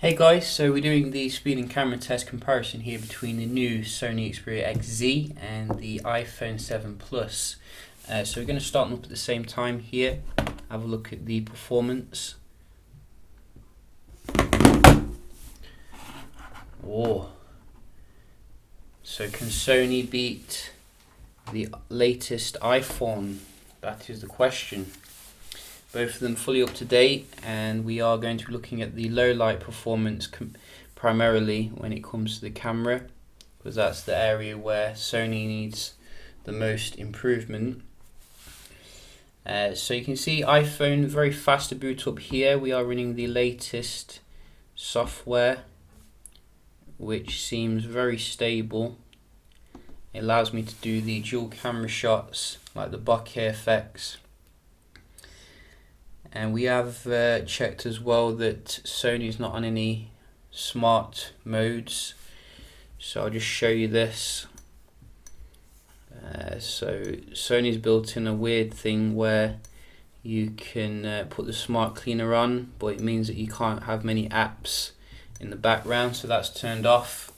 Hey guys, so we're doing the speed and camera test comparison here between the new Sony Xperia XZ and the iPhone 7 Plus. So we're going to start them up at the same time here, have a look at the performance. Oh, so can Sony beat the latest iPhone? That is the question. Both of them fully up to date, and we are going to be looking at the low light performance primarily when it comes to the camera, because that's the area where Sony needs the most improvement. So you can see iPhone very fast to boot up here. We are running the latest software, which seems very stable. It allows me to do the dual camera shots like the bokeh effects. And we have checked as well that Sony is not on any smart modes. So I'll just show you this. So Sony's built in a weird thing where you can put the smart cleaner on, but it means that you can't have many apps in the background, so that's turned off.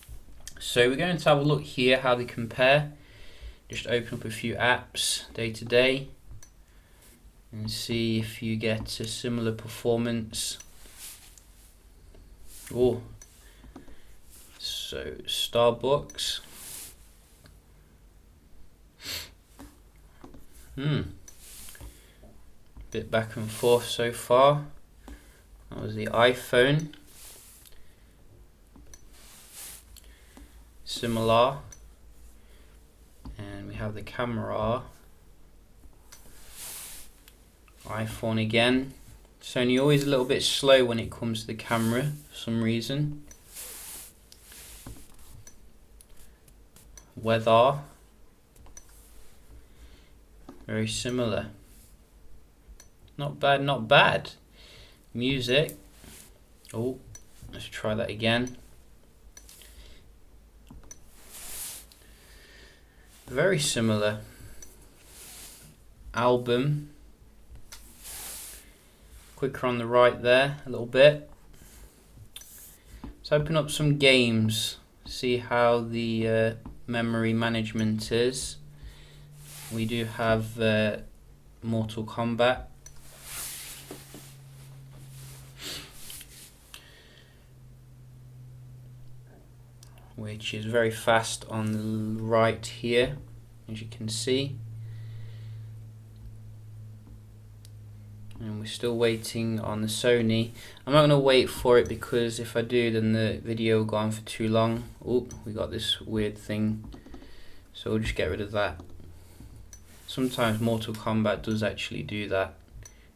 So we're going to have a look here how they compare. Just open up a few apps day to day and see if you get a similar performance. Oh, so Starbucks. Bit back and forth so far. That was the iPhone. Similar. And we have the camera. iPhone again. Sony always a little bit slow when it comes to the camera for some reason. Weather. Very similar. Not bad, not bad. Music. Oh, let's try that again. Very similar. Album. Quicker on the right there a little bit. Let's open up some games, see how the memory management is. We do have Mortal Kombat. Which is very fast on the right here, as you can see. And we're still waiting on the Sony. I'm not going to wait for it because if I do, then the video will go on for too long. Oh, we got this weird thing. So we'll just get rid of that. Sometimes Mortal Kombat does actually do that,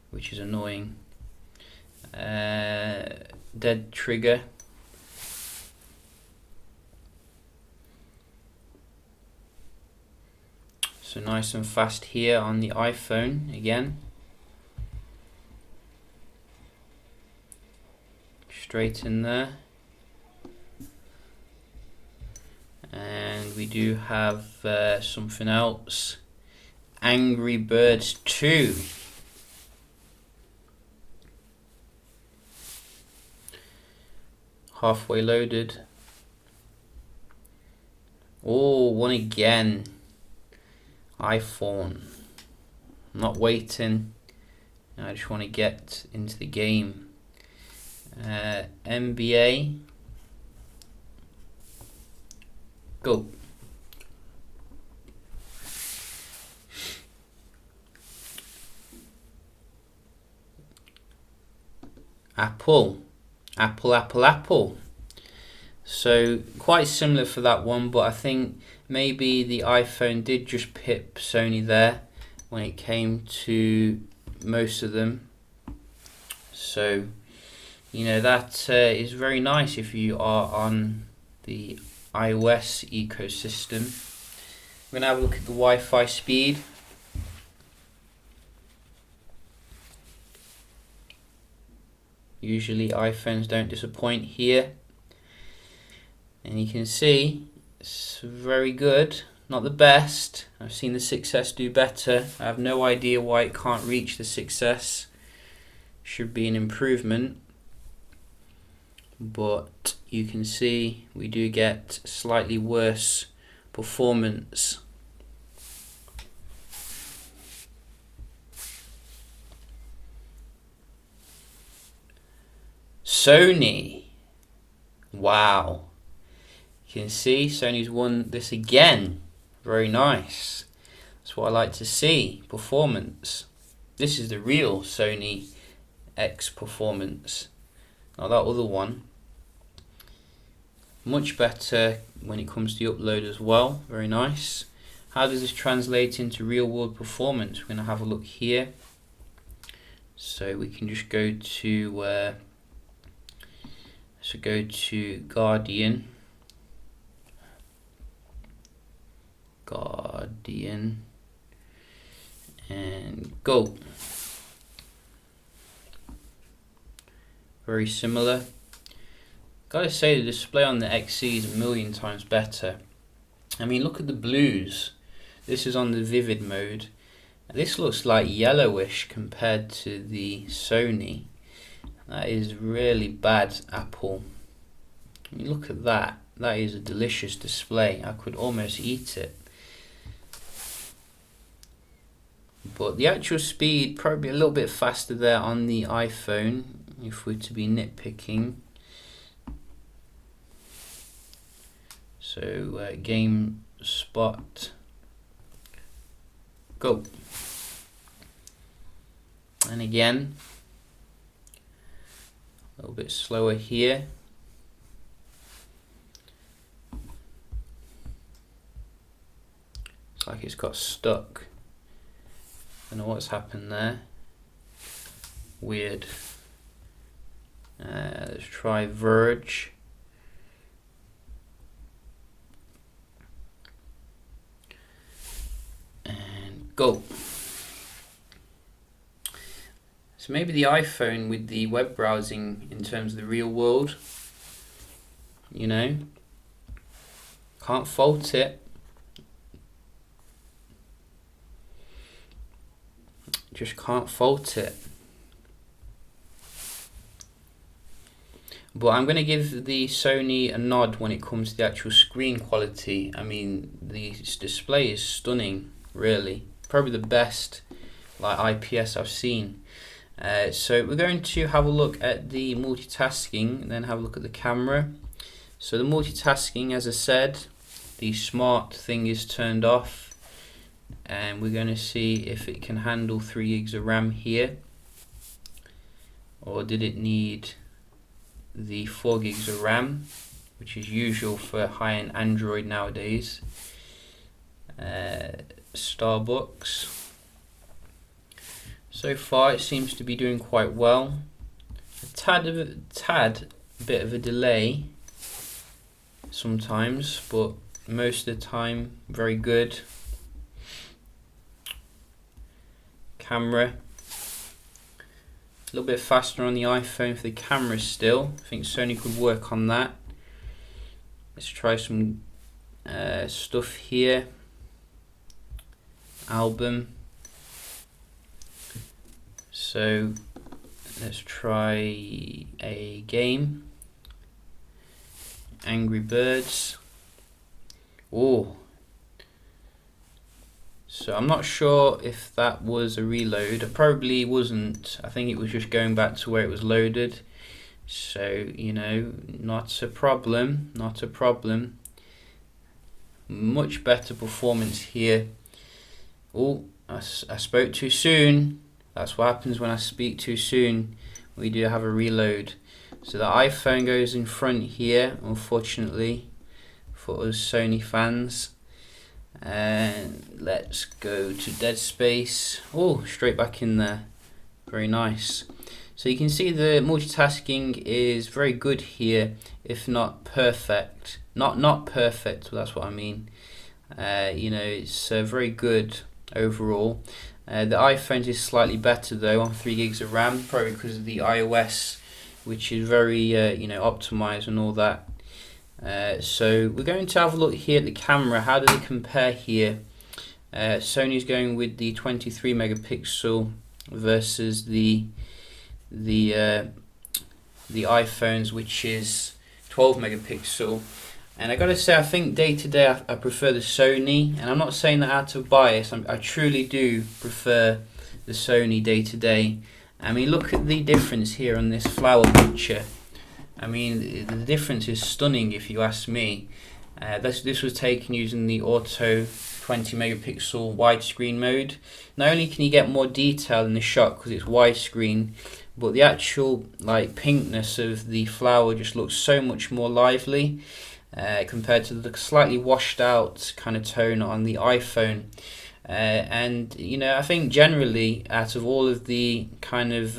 which is annoying. Dead trigger. So nice and fast here on the iPhone again. Straight in there. And we do have something else. Angry Birds 2. Halfway loaded. Oh, one again. iPhone. I'm not waiting. I just want to get into the game. NBA. Go. Apple. Apple. So quite similar for that one, but I think maybe the iPhone did just pip Sony there when it came to most of them. So, you know, that is very nice if you are on the iOS ecosystem. We're going to have a look at the Wi-Fi speed. Usually iPhones don't disappoint here. And you can see it's very good, not the best. I've seen the 6S do better. I have no idea why it can't reach the 6S. Should be an improvement. but you can see we do get slightly worse performance. Sony, wow, you can see Sony's won this again. Very nice. That's what I like to see, performance. This is the real Sony X performance, not that other one. Much better when it comes to the upload as well. Very nice. How does this translate into real world performance? We're going to have a look here. So we can just go to Guardian, and go. Very similar. Gotta say, the display on the XZ is a million times better. I mean, look at the blues. This is on the vivid mode. This looks like yellowish compared to the Sony. That is really bad, Apple. I mean, look at that. That is a delicious display. I could almost eat it. But the actual speed, probably a little bit faster there on the iPhone, if we're to be nitpicking. So game spot, go. And again, a little bit slower here. It's like it's got stuck. Don't know what's happened there. Weird. Let's try Verge. And go. So maybe the iPhone with the web browsing in terms of the real world, you know, can't fault it. Just can't fault it. But I'm going to give the Sony a nod when it comes to the actual screen quality. I mean, the display is stunning, really. Probably the best IPS I've seen. So we're going to have a look at the multitasking and then have a look at the camera. So the multitasking, as I said, the smart thing is turned off. And we're going to see if it can handle 3 gigs of RAM here, or did it need the 4 gigs of RAM, which is usual for high-end Android nowadays. Starbucks. So far it seems to be doing quite well. A tad bit of a delay sometimes, but most of the time very good. Camera, a little bit faster on the iPhone for the camera still. I think Sony could work on that. Let's try some stuff here. Album. So let's try a game. Angry Birds. Oh. So I'm not sure if that was a reload. It probably wasn't. I think it was just going back to where it was loaded. So, you know, not a problem. Not a problem. Much better performance here. Oh, I spoke too soon. That's what happens when I speak too soon. We do have a reload. So the iPhone goes in front here, unfortunately, for us Sony fans. And let's go to Dead Space. Oh, straight back in there. Very nice. So you can see the multitasking is very good here, if not perfect. Not perfect, that's what I mean. You know, it's very good overall. The iPhone is slightly better though, on 3 gigs of RAM, probably because of the iOS, which is very you know, optimized and all that. So we're going to have a look here at the camera. How do they compare here? Sony's going with the 23 megapixel versus the the iPhones, which is 12 megapixel. And I gotta say, I think day to day I prefer the Sony, and I'm not saying that out of bias. I truly do prefer the Sony day to day. I mean, look at the difference here on this flower picture. I mean, the difference is stunning if you ask me. This was taken using the auto 20 megapixel widescreen mode. Not only can you get more detail in the shot because it's widescreen, but the actual like pinkness of the flower just looks so much more lively compared to the slightly washed out kind of tone on the iPhone. And you know, I think generally out of all of the kind of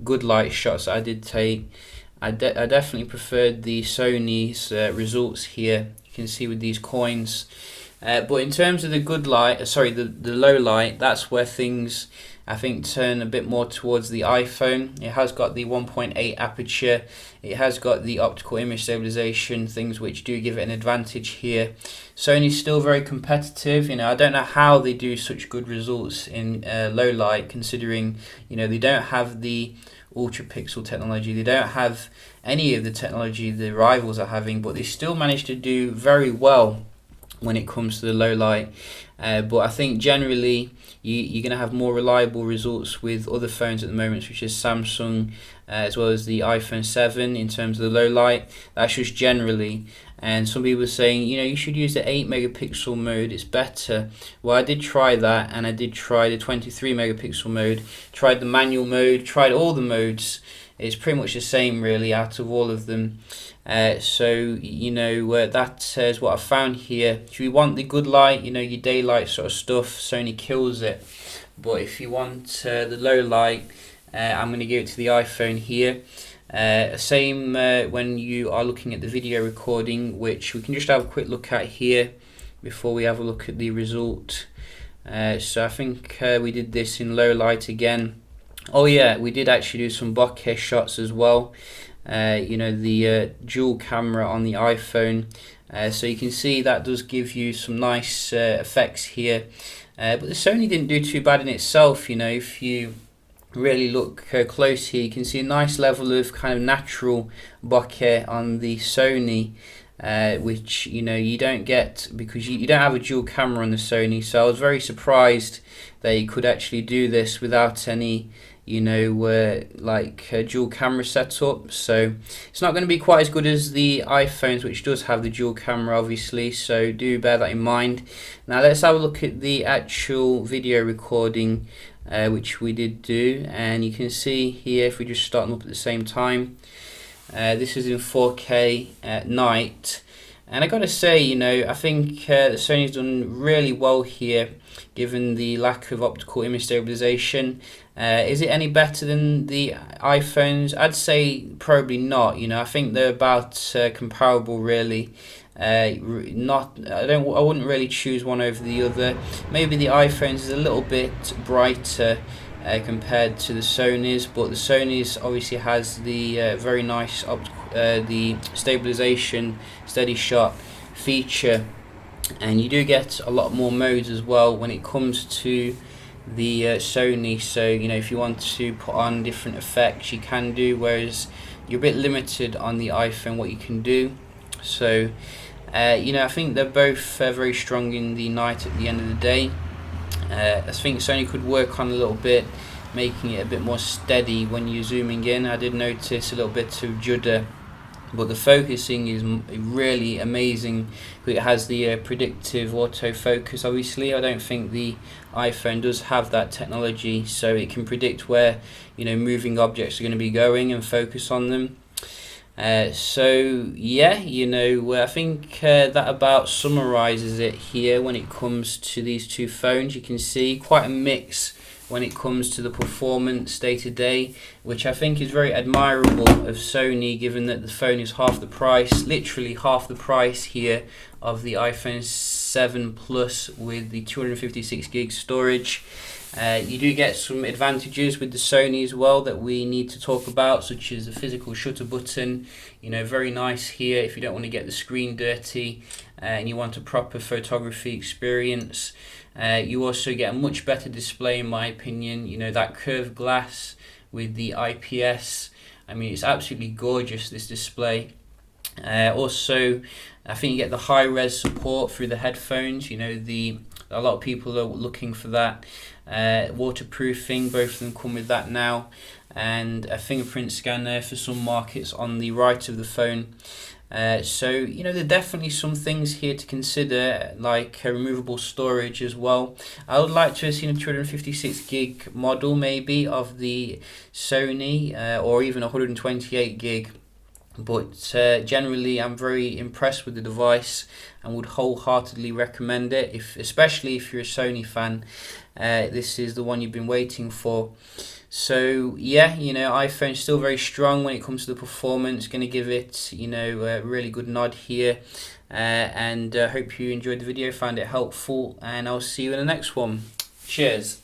good light shots I did take, I definitely preferred the Sony's results here. You can see with these coins. But in terms of the good light, the low light, that's where things I think turn a bit more towards the iPhone. It has got the 1.8 aperture. It has got the optical image stabilization, things which do give it an advantage here. Sony's still very competitive. You know, I don't know how they do such good results in low light, considering you know they don't have the ultra pixel technology. They don't have any of the technology the rivals are having, but they still manage to do very well when it comes to the low light. But I think generally you're going to have more reliable results with other phones at the moment, such as Samsung, as well as the iPhone 7 in terms of the low light. That's just generally. And some people are saying, you know, you should use the 8 megapixel mode, it's better. Well, I did try that, and I did try the 23 megapixel mode, tried the manual mode, tried all the modes. It's pretty much the same really out of all of them. So you know, that is what I found here. If you want the good light, you know, your daylight sort of stuff, Sony kills it. But if you want the low light, I'm going to give it to the iPhone here. Same when you are looking at the video recording, which we can just have a quick look at here before we have a look at the result. So I think we did this in low light again. Oh yeah, we did actually do some bokeh shots as well. You know, the dual camera on the iPhone. So you can see that does give you some nice effects here. But the Sony didn't do too bad in itself. You know, if you really look close here, you can see a nice level of kind of natural bokeh on the Sony, which you know you don't get because you don't have a dual camera on the Sony. So I was very surprised that you could actually do this without any, you know, dual camera setup. So it's not going to be quite as good as the iPhones, which does have the dual camera obviously, so do bear that in mind. Now let's have a look at the actual video recording which we did do, and you can see here if we just start them up at the same time, this is in 4K at night. And I gotta say, you know, I think Sony's done really well here, given the lack of optical image stabilization. Is it any better than the iPhones? I'd say probably not. You know, I think they're about comparable, really. I wouldn't really choose one over the other. Maybe the iPhones is a little bit brighter compared to the Sony's, but the Sony's obviously has the very nice the stabilization steady shot feature, and you do get a lot more modes as well when it comes to the Sony. So you know, if you want to put on different effects, you can do, whereas you're a bit limited on the iPhone what you can do. So you know, I think they're both very strong in the night at the end of the day. I think Sony could work on a little bit, making it a bit more steady when you're zooming in. I did notice a little bit of judder, but the focusing is really amazing. It has the predictive autofocus. Obviously, I don't think the iPhone does have that technology, so it can predict where, you know, moving objects are going to be going and focus on them. So yeah, you know, I think that about summarizes it here when it comes to these two phones. You can see quite a mix when it comes to the performance day to day, which I think is very admirable of Sony, given that the phone is half the price, literally half the price here of the iPhone 7 Plus with the 256 gig storage. You do get some advantages with the Sony as well that we need to talk about, such as the physical shutter button. You know, very nice here if you don't want to get the screen dirty and you want a proper photography experience. You also get a much better display in my opinion. You know, that curved glass with the IPS I mean, it's absolutely gorgeous, this display. Also, I think you get the high res support through the headphones. You know, a lot of people are looking for that. Waterproofing, both of them come with that now, and a fingerprint scanner for some markets on the right of the phone. So, you know, there are definitely some things here to consider, like removable storage as well. I would like to have seen a 256 gig model maybe of the Sony, or even 128 gig. But generally, I'm very impressed with the device and would wholeheartedly recommend it, especially if you're a Sony fan. This is the one you've been waiting for. So yeah, you know, iPhone's still very strong when it comes to the performance. Going to give it, you know, a really good nod here. And hope you enjoyed the video, found it helpful, and I'll see you in the next one. Cheers.